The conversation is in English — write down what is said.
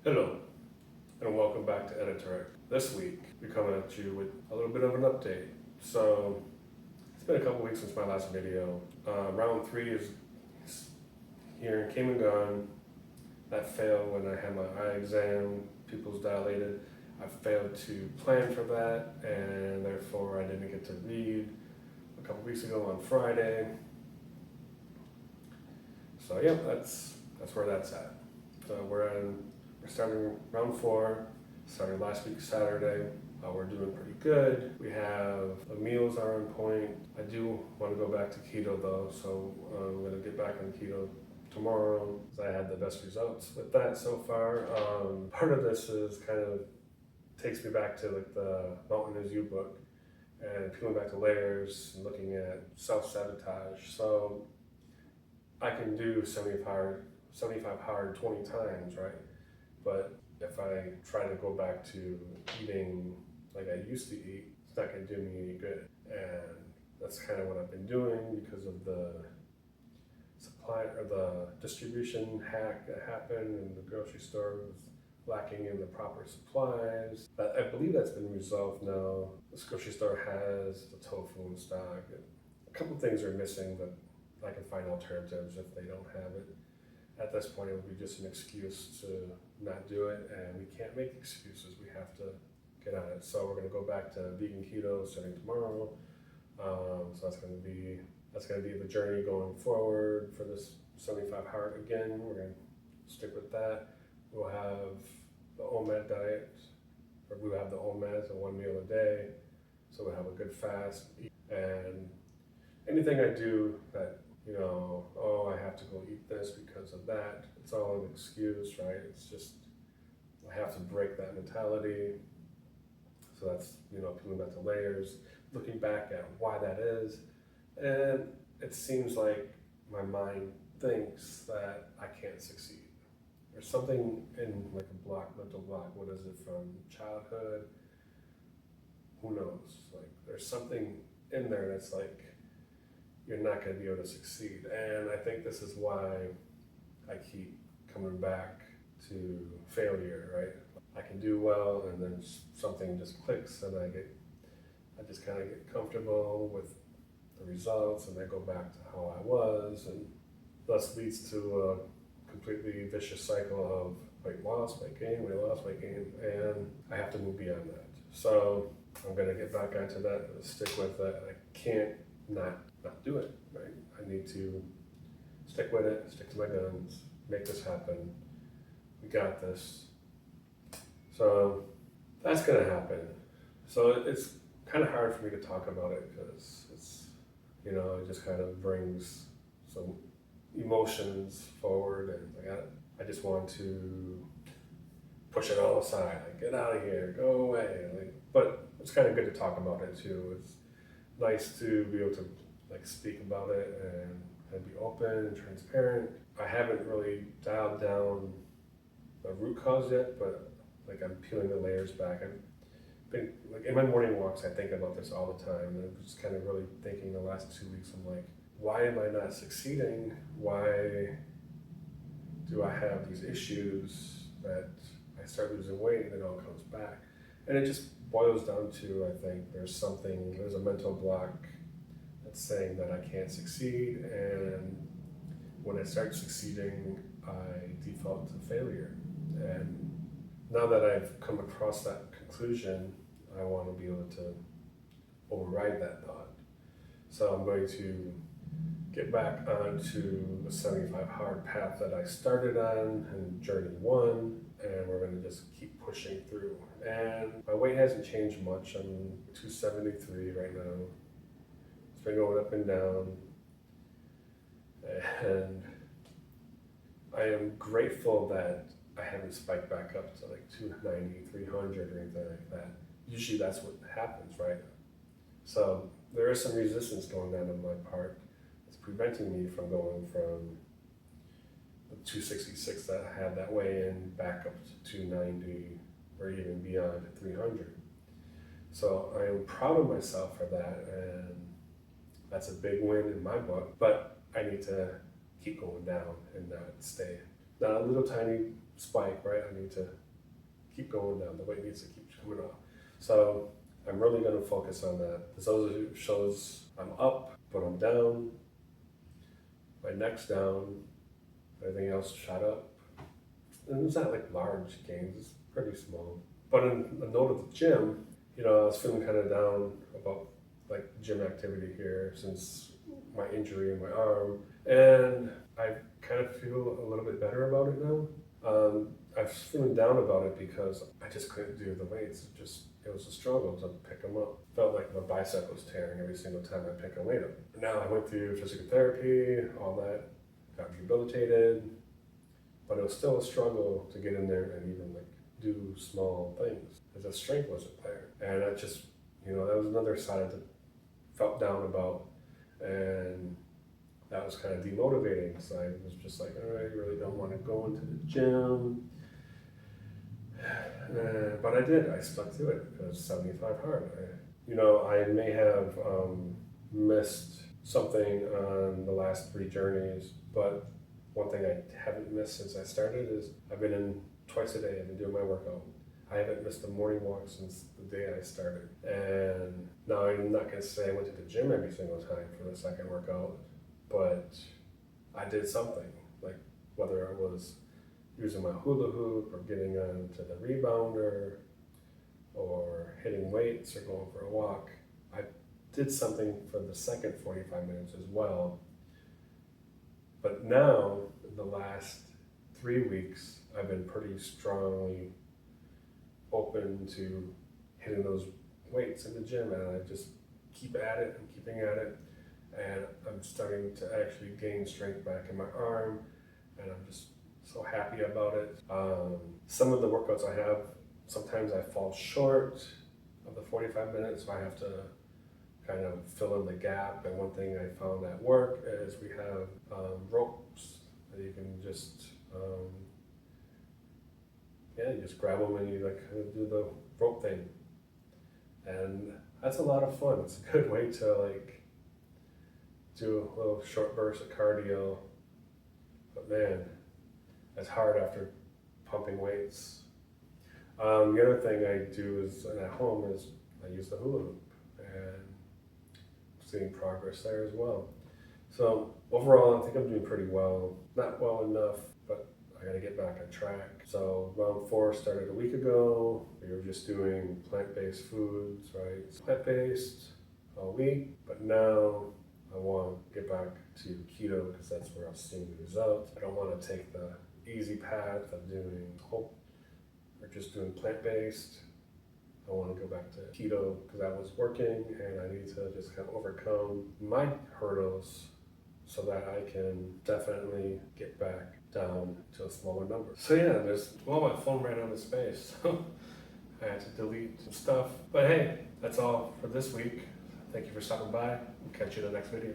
Hello, and welcome back to Editor. This week, we're coming at you with a little bit of an update. So, it's been a couple weeks since my last video. Round 3 is here and came and gone. That failed when I had my eye exam, pupils dilated. I failed to plan for that, and therefore I didn't get to read a couple weeks ago on Friday. So, yeah, that's where that's at. So, we're starting round 4, started last week Saturday. We're doing pretty good. We have, the meals are on point. I do want to go back to keto though, so I'm going to get back on keto tomorrow because I had the best results with that so far. Part of this is kind of takes me back to like the Mountain Is You book and peeling back the layers and looking at self-sabotage. So I can do 75 hard 20 times, right? But if I try to go back to eating like I used to eat, it's not going to do me any good. And that's kind of what I've been doing because of the supply or the distribution hack that happened in the grocery store was lacking in the proper supplies. But I believe that's been resolved now. This grocery store has the tofu in stock. A couple things are missing, but I can find alternatives if they don't have it. At this point, it would be just an excuse to not do it, and we can't make excuses. We have to get on it. So we're going to go back to vegan keto starting tomorrow. So that's going to be the journey going forward for this 75 hard again. We're going to stick with that. We'll have the OMAD diet, or we'll have the OMAD, so 1 meal a day. So we'll have a good fast, and anything I do that, I have to go eat this because of that. It's all an excuse, right? It's just, I have to break that mentality. So that's, peeling back the layers, looking back at why that is. And it seems like my mind thinks that I can't succeed. There's something in like a mental block. What is it, from childhood? Who knows? Like there's something in there that's like, you're not going to be able to succeed. And I think this is why I keep coming back to failure, right? I can do well and then something just clicks and I just kind of get comfortable with the results and I go back to how I was, and thus leads to a completely vicious cycle of weight loss, weight gain, weight loss, weight gain, and I have to move beyond that. So I'm going to get back onto that, stick with it. I can't not do it, right? I need to stick with it, stick to my guns, make this happen. We got this. So that's gonna happen. So it's kind of hard for me to talk about it because it's, it just kind of brings some emotions forward, and I just want to push it all aside, like get out of here, go away. But it's kind of good to talk about it too. It's nice to be able to speak about it and be open and transparent. I haven't really dialed down the root cause yet, but I'm peeling the layers back. I've been in my morning walks, I think about this all the time, and I'm just kind of really thinking the last 2 weeks, I'm like, why am I not succeeding? Why do I have these issues that I start losing weight and it all comes back? And it just boils down to, I think there's a mental block that's saying that I can't succeed, and when I start succeeding, I default to failure. And now that I've come across that conclusion, I want to be able to override that thought. So I'm going to get back onto the 75 hard path that I started on in journey 1, and we're going to just keep pushing through. And my weight hasn't changed much. I'm 273 right now. It's been going up and down, and I am grateful that I haven't spiked back up to 290, 300 or anything like that. Usually that's what happens, right? So there is some resistance going on my part. It's preventing me from going from the 266 that I had that way in back up to 290 or even beyond 300. So I am proud of myself for that, and that's a big win in my book. But I need to keep going down and not stay. Not a little tiny spike, right? I need to keep going down. The weight needs to keep coming off. So I'm really going to focus on that. This also shows I'm up, but I'm down. My neck's down. Everything else shot up. And it's not like large gains, it's pretty small. But in a note of the gym, I was feeling kind of down about like gym activity here since my injury in my arm. And I kind of feel a little bit better about it now. I was feeling down about it because I just couldn't do the weights. It was a struggle to pick them up. Felt like my bicep was tearing every single time I pick a weight up. Now I went through physical therapy, all that, got rehabilitated, but it was still a struggle to get in there and even like do small things because the strength wasn't there. And that was another side that felt down about, and that was kind of demotivating. So I was just like, all right, I really don't want to go into the gym. But I did. I stuck to it because 75 hard. I may have missed something on the last 3 journeys, but one thing I haven't missed since I started is I've been in twice a day. I've been doing my workout. I haven't missed a morning walk since the day I started. And now I'm not going to say I went to the gym every single time for the second workout, but I did something, like whether it was using my hula hoop or getting onto the rebounder or hitting weights or going for a walk. I did something for the second 45 minutes as well. But now, in the last 3 weeks, I've been pretty strongly open to hitting those weights in the gym, and I just keep at it and keeping at it. And I'm starting to actually gain strength back in my arm, and I'm just so happy about it. Some of the workouts I have, sometimes I fall short of the 45 minutes, so I have to kind of fill in the gap. And one thing I found at work is we have ropes that you can just, you just grab them and you like kind of do the rope thing. And that's a lot of fun. It's a good way to like do a little short burst of cardio. But man, it's hard after pumping weights. The other thing I do is at home is I use the hula hoop, and I'm seeing progress there as well. So overall, I think I'm doing pretty well. Not well enough, but I got to get back on track. So round 4 started a week ago. We were just doing plant-based foods, right? Plant-based all week, but now I want to get back to keto because that's where I'm seeing the results. I don't want to take the easy path of doing whole or just doing plant-based. I want to go back to keto because that was working, and I need to just kind of overcome my hurdles so that I can definitely get back down to a smaller number. So yeah, my phone ran out of space, so I had to delete some stuff. But hey, that's all for this week. Thank you for stopping by. We'll catch you in the next video.